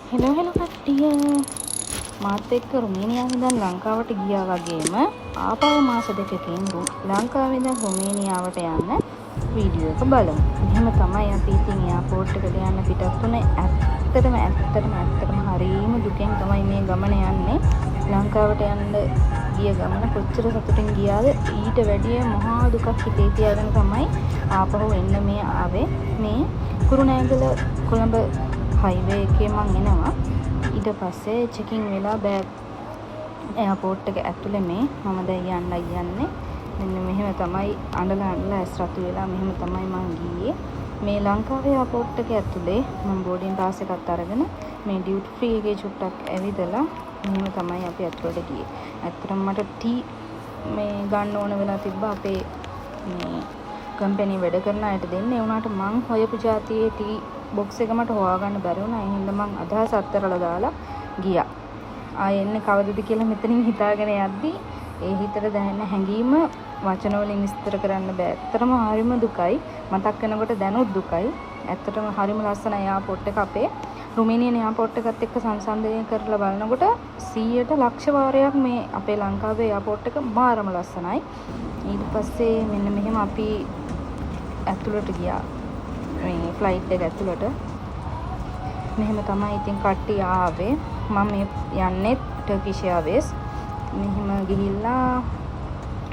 Hello කට්ටිය මාත් එක්ක රුමේනියාවේ ඉඳන් ලංකාවට ගියා වගේම ආපහු මාස දෙකකින් ලංකාවේ ඉඳන් රුමේනියාවට යන්න වීඩියෝ එක බලමු. එහෙම තමයි අපි ඉතින් එයාපෝට් එකට යන්න පිටත් වුණේ. ඇත්තටම හරීම දුකෙන් තමයි මේ ගමන යන්නේ. ලංකාවට යන්න ගිය ගමන කොච්චර සතුටින් ගියාද ඊට වැඩිය මහා දුකක් හිතේ තියාගෙන තමයි ආපහු එන්න මේ ආවේ. මේ කුරුණෑගල කොළඹ හයිවේ එකේ මං එනවා. ඊට පස්සේ චෙකින් වෙලා බෑග් එයාපෝට් එක ඇතුලේ මම දැන් යන්නේ. මෙන්න මෙහෙම තමයි අඬලා ඇස් රතු වෙලා මෙහෙම තමයි මං ගියේ. මේ ලංකාවේ එයාපෝට් එක ඇතුලේ මම බෝඩින් පාස් එකක් අරගෙන මේ ඩියුටි ෆ්‍රී එකේ චුට්ටක් ඇවිදලා මෙහෙම තමයි අපි ඇතුලට ගියේ. ඇත්තටම මට ටී මේ ගන්න ඕන වෙලා තිබ්බා අපේ මේ කම්පැනි වැඩ කරන අයට දෙන්න. ඒ වුණාට මං හොයපු જાතියේ ටී බොක්ස් එක මට හොයාගන්න බැරි වුණා. ඒ හින්දා මං අදහස් අත්තරලා දාලා ගියා. ආයෙ එන්නේ කවදද කියලා මෙතනින් හිතාගෙන යද්දි ඒ හිතට දැනෙන හැඟීම වචන වලින් විස්තර කරන්න බෑ. ඇත්තටම හරිම දුකයි. මතක් වෙනකොට දැනුත් දුකයි. ඇත්තටම හරිම ලස්සන එයාපෝට් එක අපේ රුමේනියන් එයාපෝට් එකත් එක්ක සංසන්දනය කරලා බලනකොට 100ට ලක්ෂ වාරයක් මේ අපේ ලංකාවේ එයාපෝට් එක මාරම ලස්සනයි. ඊට පස්සේ මෙන්න මෙහෙම අපි ඇතුළට ගියා. මේ ෆ්ලයිට් එක ඇතුළට මෙහෙම තමයි ඉතින් කට්ටිය ආවේ. මම යන්නේ ටර්කිෂ් එයාර්වේස්. මෙහෙම ගිහිල්ලා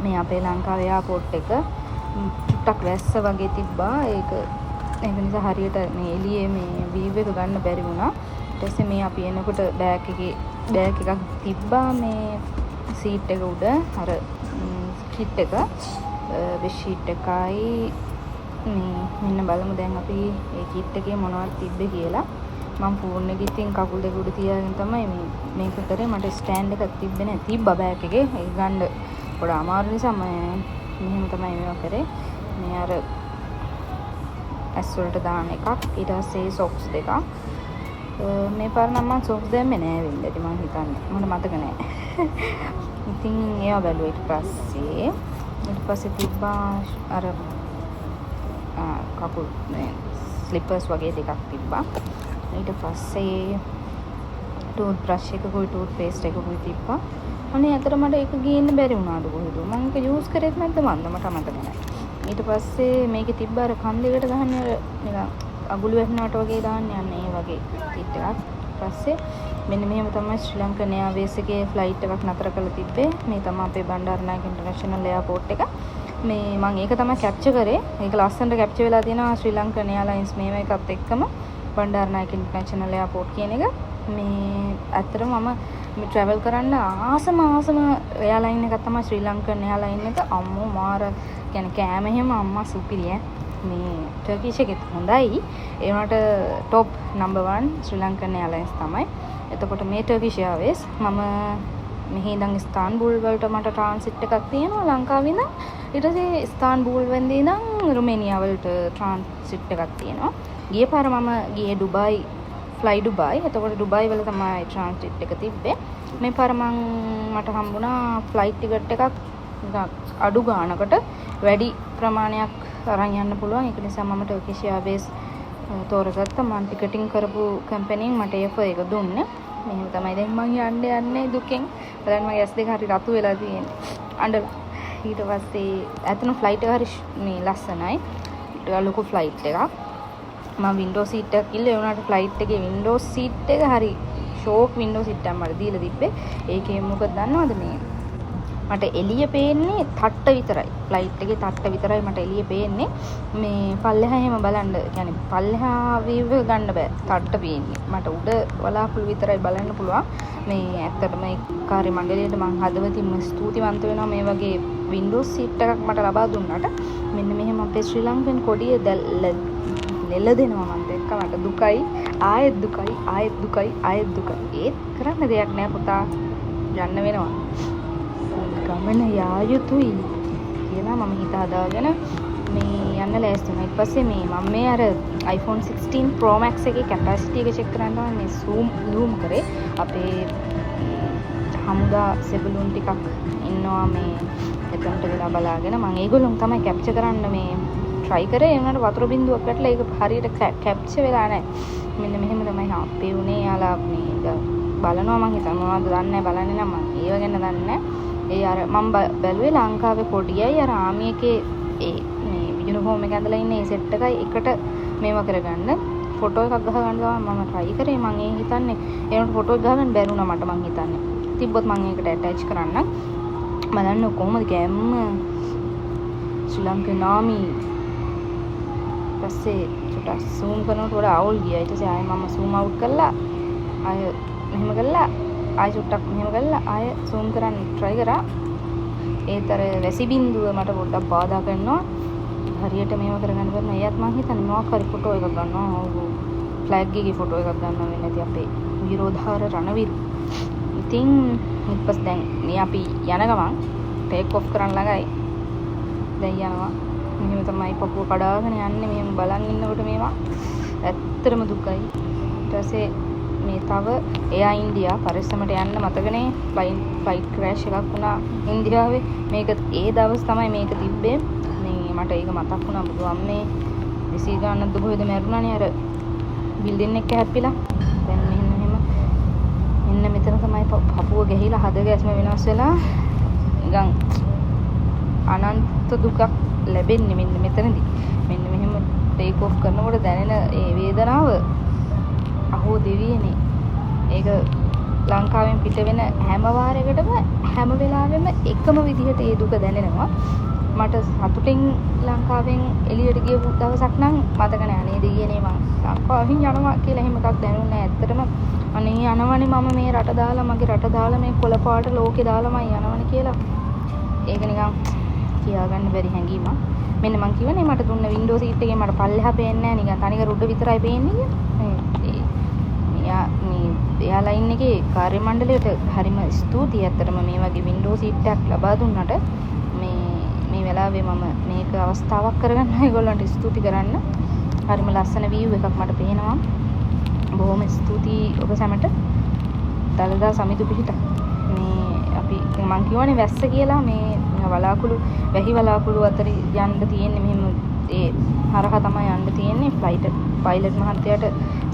මේ අපේ ලංකාවේ එයාපෝට් එක චුට්ටක් වැස්ස වගේ තිබ්බා. ඒක නිසා හරියට මේ එළියේ මේ වීව් එක ගන්න බැරි වුණා. ඊට පස්සේ මේ අපි එනකොට බෑග් එකක් තිබ්බා මේ සීට් එක උඩ අර කිට් එක බෙඩ්ෂීට් එකයි මෙන්න බලමු දැන් අපි ඒ කිට් එකේ මොනවද තිබ්බේ කියලා. මම ෆෝන් එකේ ඉතින් කකුල් දෙක උඩ තියාගෙන තමයි මේක කරේ. මට ස්ටෑන්ඩ් එකක් තිබ්බේ නැහැ. තිබ්බා බෑග් එකේ. ඒක ගන්න පොඩ අමාරු නිසා මම මෙහෙම තමයි මේවා කරේ. මේ අර ඇස් වලට දාන එකක්. ඊට පස්සේ සොක්ස් දෙකක්. මේ පාර නම් මම සොක්ස් දැම්මේ නෑ වෙන්නේ. ඉතින් මම හිතන්නේ මට මතක නෑ. ඉතින් ඒවා බැලුවා ඊට පස්සේ තිබ්බා අර කකුල් ස්ලිපර්ස් වගේ දෙකක් තිබ්බා. ඊට පස්සේ ටූත් බ්‍රෂ් එකකුයි ටූත් පේස්ට් එකකුයි තිබ්බා. අනේ අතට මට ඒක ගේන්න බැරි වුණාද කොහෙද? මම ඒක යූස් කරේත් නැද්ද මන්ද මට මතක නැහැ. ඊට පස්සේ මේකේ තිබ්බ අර කන් දෙකට ගහන්නේ අර නිකන් අගුළු වැටෙනවට වගේ දාන්නේ යන්නේ ඒ වගේ කිට් එකක්. ඊට පස්සේ මෙන්න මෙහෙම තමයි ශ්‍රී ලංකන් එයාර්වේස් එකේ ෆ්ලයිට් එකක් නතර කරලා තිබ්බේ. මේ තමයි අපේ බණ්ඩාරනායක ඉන්ටර්නැෂනල් එයාපෝට් එක. මේ මම ඒක තමයි කැප්චර් කරේ. ඒක ලස්සනට කැප්චර් වෙලා තියෙනවා ශ්‍රී ලංකන් එයාලයින්ස් මේව එකත් එක්කම බණ්ඩාරනායක ඉන්ටර්නැෂනල් එයාපෝට් කියන එක. මේ ඇත්තටම මම මේ ට්‍රැවල් කරන්න ආසම එයාලයින් එකක් තමයි ශ්‍රී ලංකන් එයාලයින් එක. අම්මෝ මාර කියන්නේ කෑම එහෙම අම්මා සුපිරිය. මේ ටර්කිෂ් එකෙත් හොඳයි. ඒ වුණාට টොප් නම්බර් 1 ශ්‍රී ලංකන් එයාලයින්ස් තමයි. එතකොට මේ ටර්කිෂ් එයාර්වේස් මම මෙහි ඉඳන් ඉස්තාන්බුල් වලට මට ට්‍රාන්සිට් එකක් තියෙනවා ලංකාවේ ඉඳන්. ඊට පස්සේ ඉස්තාන්බුල් වෙන්දී ඉඳන් රුමේනියා වලට ට්‍රාන්සිට් එකක් තියෙනවා. ගිය පාර මම ගියේ ඩුබායි ෆ්ලයි ඩුබායි. එතකොට ඩුබායි වල තමයි ට්‍රාන්සිට් එක තිබ්බේ. මේ පාර මට හම්බුණා ෆ්ලයිට් ටිකට් එකක් අඩු ගානකට වැඩි ප්‍රමාණයක් අරන් යන්න පුළුවන්. ඒක නිසා මම ටර්කිෂ් එයාර්වේස් තෝරගත්තා. මම ටිකටින් කරපු කම්පැනිෙන් මට ඒ ඔෆර් එක දුන්නේ. මෙහෙම තමයි දැන් මම යන්නේ දුකෙන්. බලන්න මගේ ඇස් දෙක හරි රතු වෙලා තියෙන්නේ. අඬලා. ඊට පස්සේ ඇත්තන ෆ්ලයිට් එක හරි මේ ලස්සනයි. ලොකු ෆ්ලයිට් එකක්. මම වින්ඩෝ සීට් එකක් කිල්ල ඒ වුණාට ෆ්ලයිට් එකේ වින්ඩෝ සීට් එක හරි ෂෝක් වින්ඩෝ සීට් එකක් මට දීලා තිබ්බේ. ඒකේ මොකද දන්නවද මේ මට එළිය පේන්නේ තට්ට විතරයි. ෆ්ලයිට් එකේ තට්ට විතරයි මට එළිය පේන්නේ. මේ පල්ලෙහා එහෙම බලන්න කියන්නේ පල්ලෙහා වීව් එක ගන්න බෑ. තට්ට පේන්නේ. මට උඩ වලාකුළු විතරයි බලන්න පුළුවන්. මේ ඇත්තටම මේ කාර්ය මණ්ඩලයට මම හදවතින්ම ස්තුතිවන්ත වෙනවා මේ වගේ වින්ඩෝ සීට් එකක් මට ලබා දුන්නාට. මෙන්න මෙහෙම අපේ ශ්‍රී ලංකන් කොඩිය ලෙල්ල දෙනවා මම දැක්ක. මට දුකයි ආයෙත් දුකයි. ඒත් කරන්න දෙයක් නෑ පුතා. යන්න වෙනවා. ගමන යා යුතුයි කියලා මම හිත හදාගෙන මේ යන්න ලෑස්ති වුණා. ඊට පස්සේ මම මේ අර iPhone 16 Pro Max එකේ කැපැසිටි එක චෙක් කරන්න මේ zoom කරේ. අපේ හමුදා සෙබළුන් ටිකක් ඉන්නවා මේ එතනට වෙලා බලාගෙන මම ඒගොල්ලොන් තමයි කැප්චර් කරන්න මේ try කරේ. ඒ වුණාට වතුර බින්දුවක් වැටලා ඒක හරියට කැප්චර් වෙලා නැහැ. මෙන්න මෙහෙම තමයි අපේ උනේ. යාලා මේ බලනවා මං හිතන්නේ මොනවද දන්නේ නැහැ. බලන්නේ නම් මං ඒව ගැන දන්නේ නැහැ. ඒ අර මම බැලුවේ ලංකාවේ පොඩියයි අර ආමි එකේ ඒ මේ යුනිෆෝම් එක ඇඳලා ඉන්නේ ඒ සෙට් එකයි එකට මේවා කරගන්න ෆොටෝ එකක් ගහ ගන්න ගමන් මම try කරේ. මං ඒ හිතන්නේ ඒනට ෆොටෝ එක ගහගන්න බැරුණා මට. මං හිතන්නේ තිබ්බොත් මං ඒකට ඇටච් කරන්න. බලන්න කොහොමද කැම්ම ශ්‍රී ලංකන් ආමි. පස්සේ චුට්ටක් zoom කරනකොට වඩා අවුල් ගියා. ඊට පස්සේ ආයෙ මම zoom out කරලා ආයෙ මෙහෙම කළා. ආයෙ චුට්ටක් මෙහෙම කළා. ආයෙ zoom කරන්න try කරා. ඒතර වැසි බින්දුව මට පොඩ්ඩක් බාධා කරනවා. හරියට මේව කරගන්න බැරි නෝ. එයත් මං හිතන්නේ මොකක් හරි ෆොටෝ එකක් ගන්නවා. ෆ්ලැග් එකේ ෆොටෝ එකක් ගන්නවා වෙන්නේ නැති අපේ විරෝධාර රණවිරු. ඉතින් ඊපස් දැන් මේ අපි යන ගමන් ටේක් ඔෆ් කරන්න ළඟයි. දැන් යනවා. මෙහෙම තමයි පපුව කඩාගෙන යන්නේ. මෙහෙම බලන් ඉන්නකොට මේවා ඇත්තටම දුකයි. ඊට පස්සේ මේ තව එයා ඉන්දියා පරිස්සමට යන්න මතකනේ ෆ්ලයිට් ක්‍රෑෂ් එකක් වුණා ඉන්දියාවේ. මේක ඒ දවස් තමයි මේක තිබ්බේ. මේ මට ඒක මතක් වුණා. බුදු අම්මේ දෙසී ගන්නත් කොහෙද මැරුණානේ අර බිල්ඩින් එක හැප්පිලා. දැන් මෙන්න මෙතන තමයි පපුව ගහිලා හද ගැස්ම වෙනස් වෙලා නිකන් අනන්ත දුකක් ලැබෙන්නේ මෙන්න මෙතනදී. මෙන්න මෙහෙම ටේක් ඔෆ් කරනකොට දැනෙන ඒ වේදනාව අහෝ දෙවියනේ. ඒක ලංකාවෙන් පිට වෙන හැම වාරයකටම හැම වෙලාවෙම එකම විදිහට ඒ දුක දැනෙනවා. මට සතුටින් ලංකාවෙන් එළියට ගියපු දවසක් නම් මතක නෑ. අනේ දෙයියනේ මං ලංකාවෙන් යනවා කියලා එහෙම එකක් දැනුන්නේ නෑ. ඇත්තටම අනේ යනවනේ මම මේ රට දාලා මගේ රට දාලා මේ කොළපාට ලෝකේ දාලා මම යනවනේ කියලා. ඒක නිකන් කියාගන්න බැරි හැඟීමක්. මෙන්න මං කියවනේ මට දුන්න වින්ඩෝ සීට් එකේ මට පල්ලෙහා පේන්නේ නෑ. නිකන් තනිකර උඩ විතරයි පේන්නේ කියලා. මේ එයාලයින් එකේ කාර්ය මණ්ඩලයට හරිම ස්තුතියි. ඇත්තටම මේ වගේ වින්ඩෝ සීට් එකක් ලබා දුන්නට මේ වෙලාවේ මම මේක අවස්ථාවක් කරගන්න ඒගොල්ලන්ට ස්තුති කරන්න. හරිම ලස්සන view එකක් මට පේනවා. බොහොම ස්තුතියි ඔබ සැමට. දලදා සමිතු පිහිට මේ අපි මං කියවනේ වැස්ස කියලා මේ වලාකුළු වැහි වලාකුළු අතර යන්න තියෙන්නේ. මෙහෙම ඒ හරහා තමයි යන්න තියෙන්නේ. පයිලට් මහත්තයාට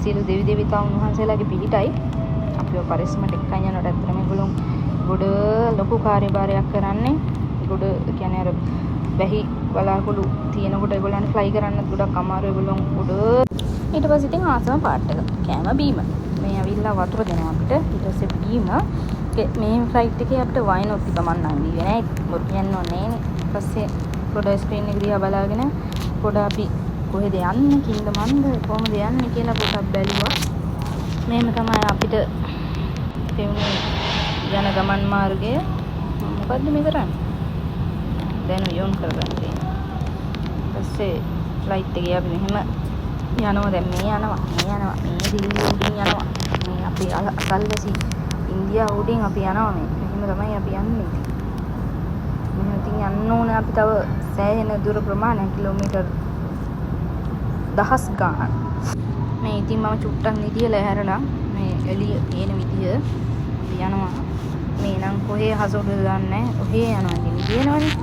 සියලු දෙවි දෙවිතාවුන් වහන්සේලාගේ පිහිටයි. අපිව පරිස්සමට එක්කන් යනකොට ඇත්තටම මේගොල්ලෝ ගොඩ ලොකු කාර්යභාරයක් කරන්නේ. ගොඩ කියන්නේ අර වැහි වලාකුළු තියෙනකොට ඒගොල්ලන්ට ෆ්ලයි කරන්නත් ගොඩක් අමාරු. ඒගොල්ලෝ ගොඩ ඊට පස්සේ ඉතින් ආසම පාට් එක කෑම බීම මේ ඇවිල්ලා වතුර දෙනවා අපිට. ඊට පස්සේ බීම මේ ෆ්ලයිට් එකේ අපිට වයින් ඔත් තිබ්බ මන් නම් දීවේ නෑ. මොකද කියන්න ඕනේ නේ. ඊට පස්සේ පොඩ ස්ක්‍රීන් එක දිහා බලාගෙන පොඩ අපි කොහෙද යන්නේ කින්ද මන්ද කොහොමද යන්නේ කියලා පොඩක් බැලුවා. මේක තමයි අපිට පෙවුනේ යන ගමන් මාර්ගය. මොකද්ද මේ කරන්නේ? දැන් යොන් කරගන්න තියෙනවා. ඊපස්සේ ෆ්ලයිට් එකේ අපි මෙහෙම යනවා. දැන් මේ යනවා මේ දිල්ලි උඩින් යනවා. මේ අපි අසල්වැසි ඉන්දියාව උඩින් අපි යනවා. මෙහෙම තමයි අපි යන්නේ. මෙහෙම ඉතින් යන්න ඕනේ අපි තව සෑහෙන දුර ප්‍රමාණයක් කිලෝමීටර් දහස් ගාණක්. මේ ඉතින් මම චුට්ටක් නිදියලා හැරලා මේ එළිය තියෙන විදිය යනවා. මේ නම් කොහේ හසුරුද දන්නේ නැහැ. ඔහේ යනවා ඉතින් නිදිනවනේ.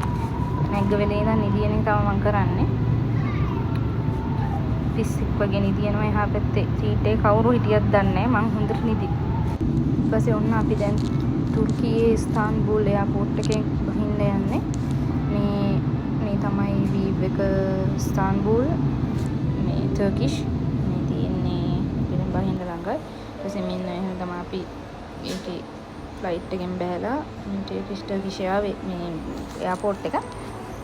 නැග්ග වෙලේ ඉඳන් නිදියනේ තව මම කරන්නේ. පිස්සෙක් වගේ නිදිනවා එහා පැත්තේ සීට් එකේ කවුරු හිටියත් දන්නේ නැහැ. මං හොඳට නිදි. ඊපස්සේ ඔන්න අපි දැන් තුර්කියේ ඉස්තාන්බුල් එයාපෝට් එකෙන් බහින්න යන්නේ. මේ තමයි වීව් එක ඉස්තාන්බුල් මේ ටර්කිෂ් මේ තියෙන්නේ පිටින් බහින්න ළඟයි. ඊපස්සේ මෙන්න එහෙම තමයි අපි ඒකේ ෆ්ලයිට් එකෙන් බැලලා මේ ටර්කිෂ් ආවේ මේ එයාපෝට් එක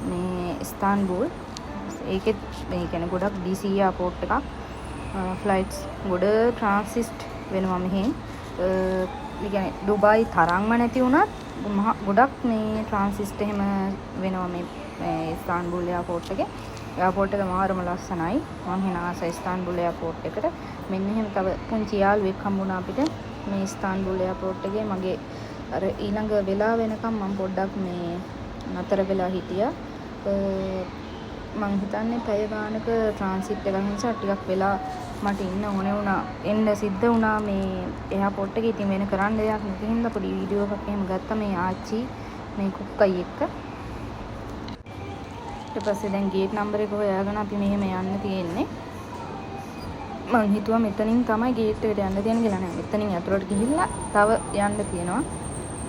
මේ ඉස්තාන්බුල්. ඒකෙත් මේ කියන්නේ ගොඩක් DC එයාපෝට් එකක්. ෆ්ලයිට්ස් ගොඩ ට්‍රාන්සිට් වෙනවා මෙහෙන්. ඒ කියන්නේ ඩුබායි තරම්ම නැති වුණත් ගොඩක් මේ ට්‍රාන්සිට් එහෙම වෙනවා මේ ඉස්තාන්බුල් එයාපෝට් එකේ. එයාපෝට් එක මාරම ලස්සනයි. මම හින ආසයි ඉස්තාන්බුල් එයාපෝට් එකට. මෙන්න එහෙම තව පුංචි යාළුවෙක් හම්බුණා අපිට මේ ඉස්තාන්බුල් එයාපෝට් එකේ. මගේ අර ඊළඟ වෙලාව වෙනකම් මම පොඩ්ඩක් මේ නතර වෙලා හිටියා. මං හිතන්නේ පැය ගානක ට්‍රාන්සිට් එකක් නිසා ටිකක් වෙලා මට ඉන්න ඕනේ වුණා. එන්න සිද්ධ වුණා මේ එයාපෝට් එකේ. ඉතින් වෙන කරන්න දෙයක් නැති හින්දා පොඩි වීඩියෝ එකක් එහෙම ගත්තා මේ ආච්චි මේ කුක්කයි එක්ක. ඊට පස්සේ දැන් ගේට් නම්බර් එක හොයාගෙන අපි මෙහෙම යන්න තියෙන්නේ. මං හිතුවා මෙතනින් තමයි ගේට් එකට යන්න තියෙන කියලා. නෑ, මෙතනින් ඇතුළට ගිහිල්ලා තව යන්න තියෙනවා.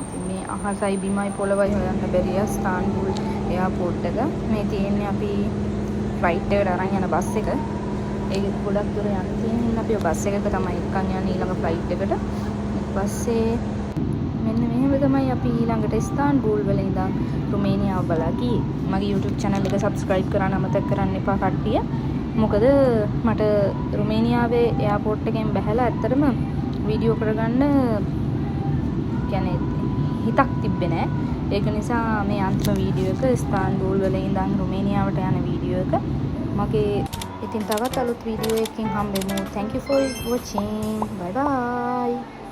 ඉතින් මේ අහසයි බිමයි පොළවයි හොයන්න බැරිය ස්තාන්බුල් එයාපෝට් එක. මේ තියෙන්නේ අපි ෆ්ලයිට් එකට අරන් යන බස් එක. ඒක ගොඩක් දුර යන්න තියෙන හින්දා අපි බස් එකක තමයි එක්කන් යන්නේ ඊළඟ ෆ්ලයිට් එකට. ඊට පස්සේ මෙන්න මෙහෙම තමයි අපි ඊළඟට ස්තාන්බුල් වල ඉඳන් රුමේනියාව බලා ගියේ. මගේ YouTube channel එක subscribe කරන්න අමතක කරන්න එපා කට්ටිය. මොකද මට රුමේනියාවේ එයාපෝට් එකෙන් බැහැලා ඇත්තටම වීඩියෝ කරගන්න කියන්නේ හිතක් තිබ්බේ නෑ. ඒක නිසා මේ අන්තිම වීඩියෝ එක ස්තාන්බුල් වල ඉඳන් රුමේනියාවට යන වීඩියෝ එක මගේ. ඉතින් තවත් අලුත් වීඩියෝ එකකින් හම්බෙමු. Thank you for watching. Bye bye.